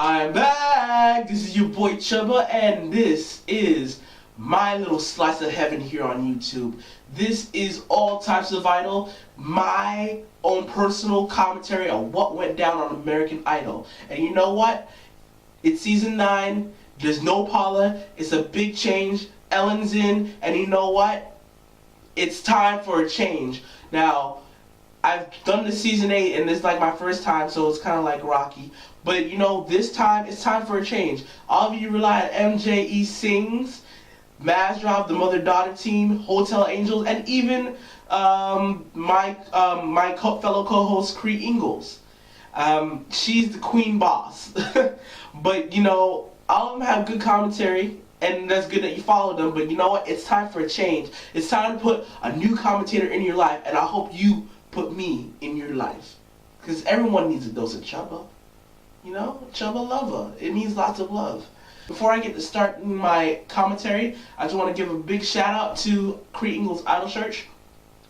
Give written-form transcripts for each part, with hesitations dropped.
I'm back! This is your boy Chubba, and this is my little slice of heaven here on YouTube. This is all types of Idol, my own personal commentary on what went down on American Idol. And you know what? It's season 9, there's no Paula, it's a big change, Ellen's in, and you know what? It's time for a change. Now, I've done the season 8 and this is like my first time, so it's kind of like Rocky. But you know, this time, it's time for a change. All of you rely on MJE Sings, Mazdrop, the mother-daughter team, Hotel Angels, and even my fellow co-host CreeIngles. She's the queen boss. But you know, all of them have good commentary, and that's good that you follow them. But you know what? It's time for a change. It's time to put a new commentator in your life, and I hope you put me in your life. Because everyone needs a dose of Chubba. You know, Chubba lover. It needs lots of love. Before I get to start my commentary, I just want to give a big shout out to CreeIngles Idol Search.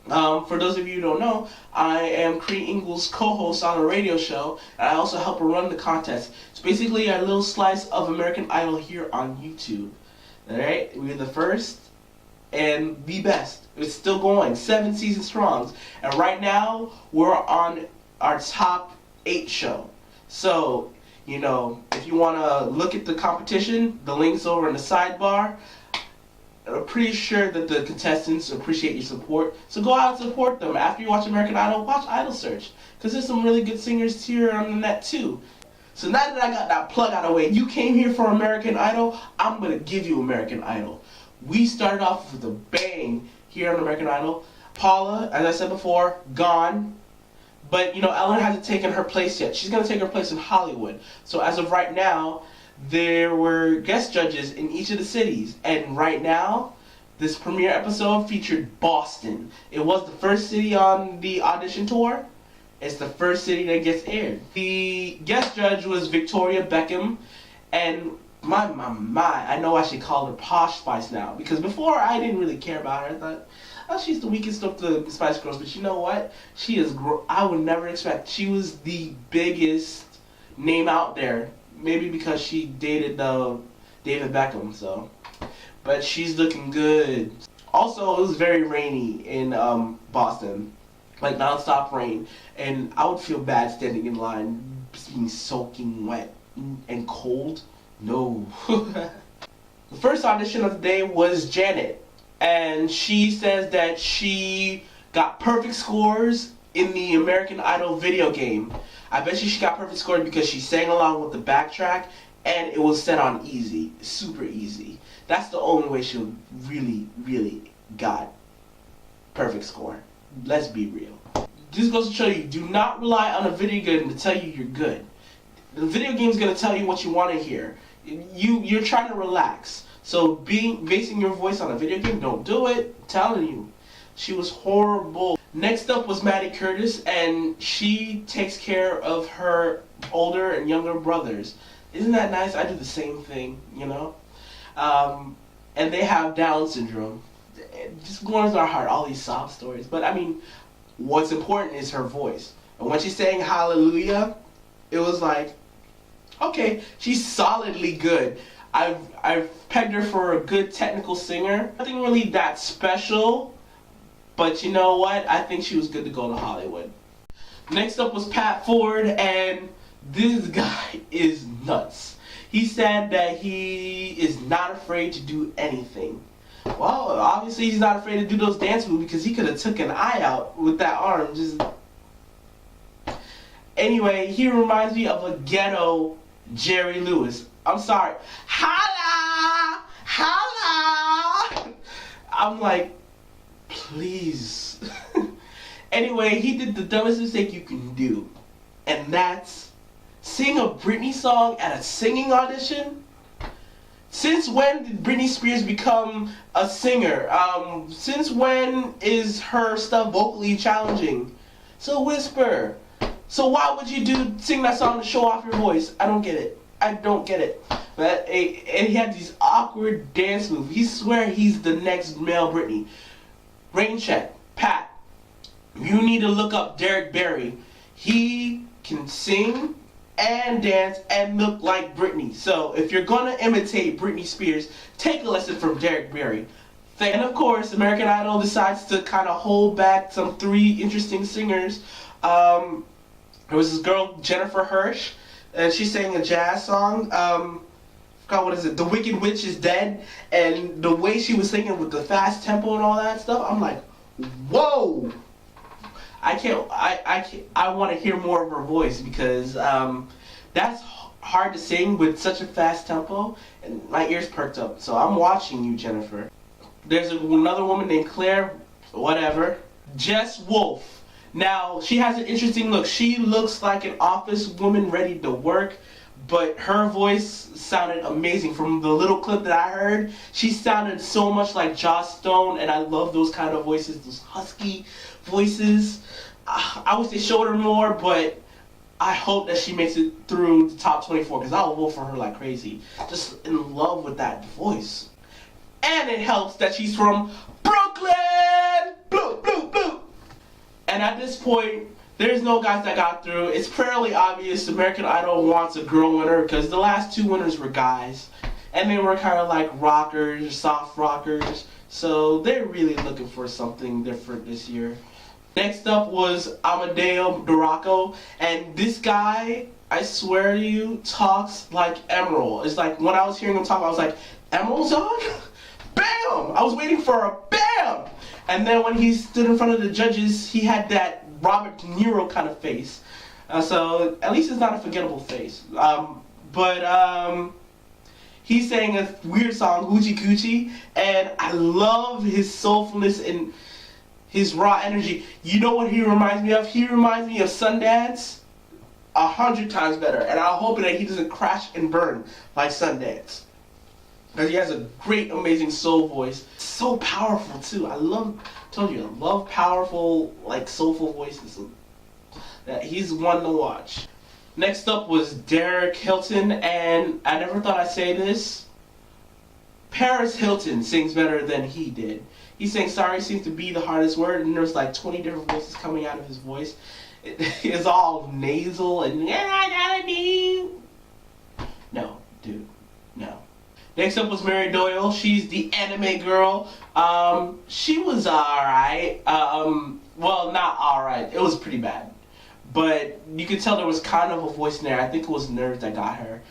For those of you who don't know, I am CreeIngles co-host on a radio show, and I also help her run the contest. It's basically a little slice of American Idol here on YouTube. Alright, we're the first and the best. It's still going, 7 seasons strong. And right now, we're on our top 8 show. So, you know, if you want to look at the competition, the link's over in the sidebar. I'm pretty sure that the contestants appreciate your support. So go out and support them. After you watch American Idol, watch Idol Search. Because there's some really good singers here on the net too. So now that I got that plug out of the way, you came here for American Idol, I'm going to give you American Idol. We started off with a bang here on American Idol. Paula, as I said before, gone. But, you know, Ellen hasn't taken her place yet. She's going to take her place in Hollywood. So as of right now, there were guest judges in each of the cities. And right now, this premiere episode featured Boston. It was the first city on the Audition tour. It's the first city that gets aired. The guest judge was Victoria Beckham. And my, I know I should call her Posh Spice now. Because before, I didn't really care about her. I thought, oh, she's the weakest of the Spice Girls. But you know what? She is, I would never expect. She was the biggest name out there. Maybe because she dated David Beckham, so. But she's looking good. Also, it was very rainy in Boston. Like, non-stop rain. And I would feel bad standing in line, being soaking wet and cold. No. The first audition of the day was Janet. And she says that she got perfect scores in the American Idol video game. I bet she got perfect scores because she sang along with the backtrack, and it was set on easy, super easy. That's the only way she really got perfect score. Let's be real. This goes to show you, do not rely on a video game to tell you you're good. The video game is going to tell you what you want to hear. You're trying to relax. So basing your voice on a video game, don't do it. I'm telling you. She was horrible. Next up was Maddie Curtis, and she takes care of her older and younger brothers. Isn't that nice? I do the same thing, you know? And they have Down syndrome. It just warms our heart, all these sob stories. But I mean, what's important is her voice. And when she sang Hallelujah, it was like, okay, she's solidly good. I've pegged her for a good technical singer. Nothing really that special. But you know what? I think she was good to go to Hollywood. Next up was Pat Ford, and this guy is nuts. He said that he is not afraid to do anything. Well, obviously he's not afraid to do those dance moves because he could have took an eye out with that arm. Just anyway, he reminds me of a ghetto Jerry Lewis. I'm sorry. Holla! Holla! I'm like, please. Anyway, he did the dumbest mistake you can do. And that's sing a Britney song at a singing audition? Since when did Britney Spears become a singer? Since when is her stuff vocally challenging? So whisper. So why would you sing that song to show off your voice? I don't get it. I don't get it. But and he had these awkward dance moves. He swear he's the next male Britney. Rain check. Pat, you need to look up Derek Barry. He can sing and dance and look like Britney. So if you're gonna imitate Britney Spears, take a lesson from Derek Barry. And of course, American Idol decides to kind of hold back some 3 interesting singers. There was this girl, Jennifer Hirsch, and she sang a jazz song. God, what is it? The Wicked Witch is Dead. And the way she was singing with the fast tempo and all that stuff, I'm like, whoa! I want to hear more of her voice because that's hard to sing with such a fast tempo, and my ears perked up. So I'm watching you, Jennifer. There's another woman named Claire, whatever, Jess Wolf. Now, she has an interesting look. She looks like an office woman ready to work, but her voice sounded amazing. From the little clip that I heard, she sounded so much like Joss Stone, and I love those kind of voices, those husky voices. I wish they showed her more, but I hope that she makes it through the top 24, because I'll vote for her like crazy. Just in love with that voice. And it helps that she's from Brooklyn! Blue, blue, blue! And at this point, there's no guys that got through. It's fairly obvious American Idol wants a girl winner because the last 2 winners were guys. And they were kind of like rockers, soft rockers. So they're really looking for something different this year. Next up was Amadeo Duraco. And this guy, I swear to you, talks like Emerald. It's like when I was hearing him talk, I was like, Emerald's on? Bam! I was waiting for a bam! And then when he stood in front of the judges, he had that Robert De Niro kind of face. So at least it's not a forgettable face. He sang a weird song, Hoochie Coochie, and I love his soulfulness and his raw energy. You know what he reminds me of? He reminds me of Sundance 100 times better. And I'm hoping that he doesn't crash and burn like Sundance. Because he has a great, amazing soul voice. So powerful, too. I love powerful, like, soulful voices. That he's one to watch. Next up was Derek Hilton, and I never thought I'd say this. Paris Hilton sings better than he did. He sang Sorry seems to be the hardest word, and there's like 20 different voices coming out of his voice. It's all nasal, and I gotta be... No, dude, no. Next up was Mary Doyle. She's the anime girl. She was alright. Well, not alright. It was pretty bad. But you could tell there was kind of a voice in there. I think it was nerves that got her.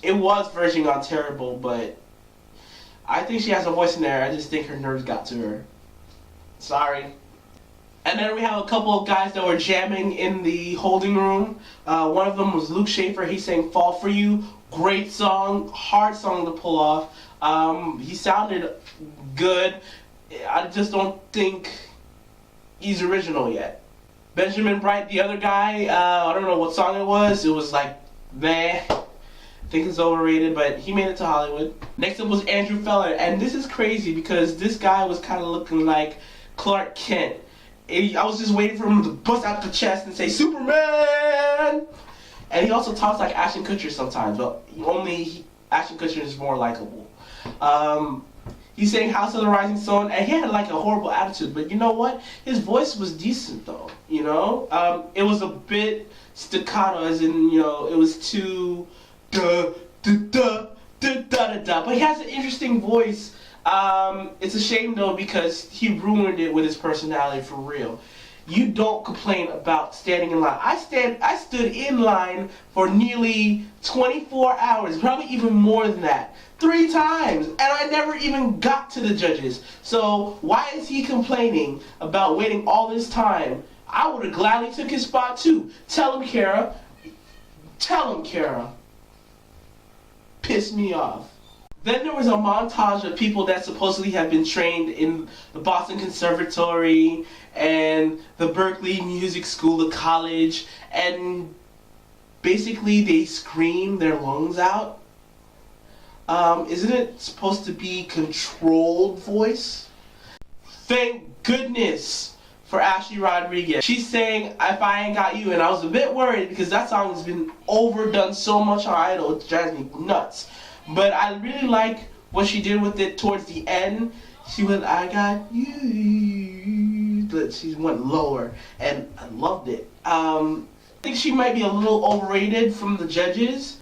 It was verging on terrible, but I think she has a voice in there. I just think her nerves got to her. Sorry. And then we have a couple of guys that were jamming in the holding room. One of them was Luke Schaefer. He sang Fall For You. Great song. Hard song to pull off. He sounded good. I just don't think he's original yet. Benjamin Bright, the other guy, I don't know what song it was. It was like, meh. I think it's overrated, but he made it to Hollywood. Next up was Andrew Feller. And this is crazy because this guy was kind of looking like Clark Kent. I was just waiting for him to bust out the chest and say, Superman! And he also talks like Ashton Kutcher sometimes, but only Ashton Kutcher is more likable. He sang House of the Rising Sun, and he had like a horrible attitude, but you know what? His voice was decent though, you know? It was a bit staccato, as in, you know, it was too da da da da da da, but he has an interesting voice. It's a shame though because he ruined it with his personality for real. You don't complain about standing in line. I stood in line for nearly 24 hours, probably even more than that, 3 times, and I never even got to the judges. So why is he complaining about waiting all this time? I would have gladly took his spot too. Tell him, Kara. Tell him, Kara. Piss me off. Then there was a montage of people that supposedly have been trained in the Boston Conservatory and the Berklee Music School of College, and basically they scream their lungs out. Isn't it supposed to be controlled voice? Thank goodness for Ashley Rodriguez. She's saying If I Ain't Got You, and I was a bit worried because that song has been overdone so much on Idol, it drives me nuts. But I really like what she did with it towards the end. She went, I got you, but she went lower, and I loved it. I think she might be a little overrated from the judges.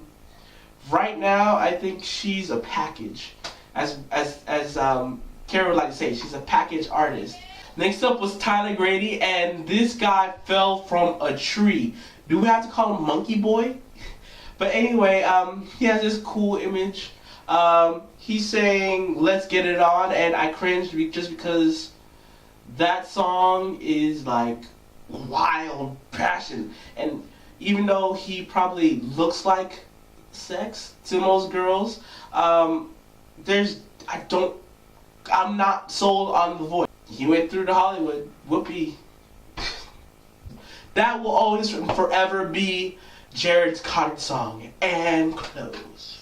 Right now, I think she's a package. As Kara would like to say, she's a package artist. Next up was Tyler Grady, and this guy fell from a tree. Do we have to call him Monkey Boy? But anyway, he has this cool image. He's saying, "Let's get it on," and I cringed just because that song is like wild passion. And even though he probably looks like sex to most girls, I'm not sold on the voice. He went through to Hollywood. Whoopee. That will always forever be Jared's Cotton song. And close.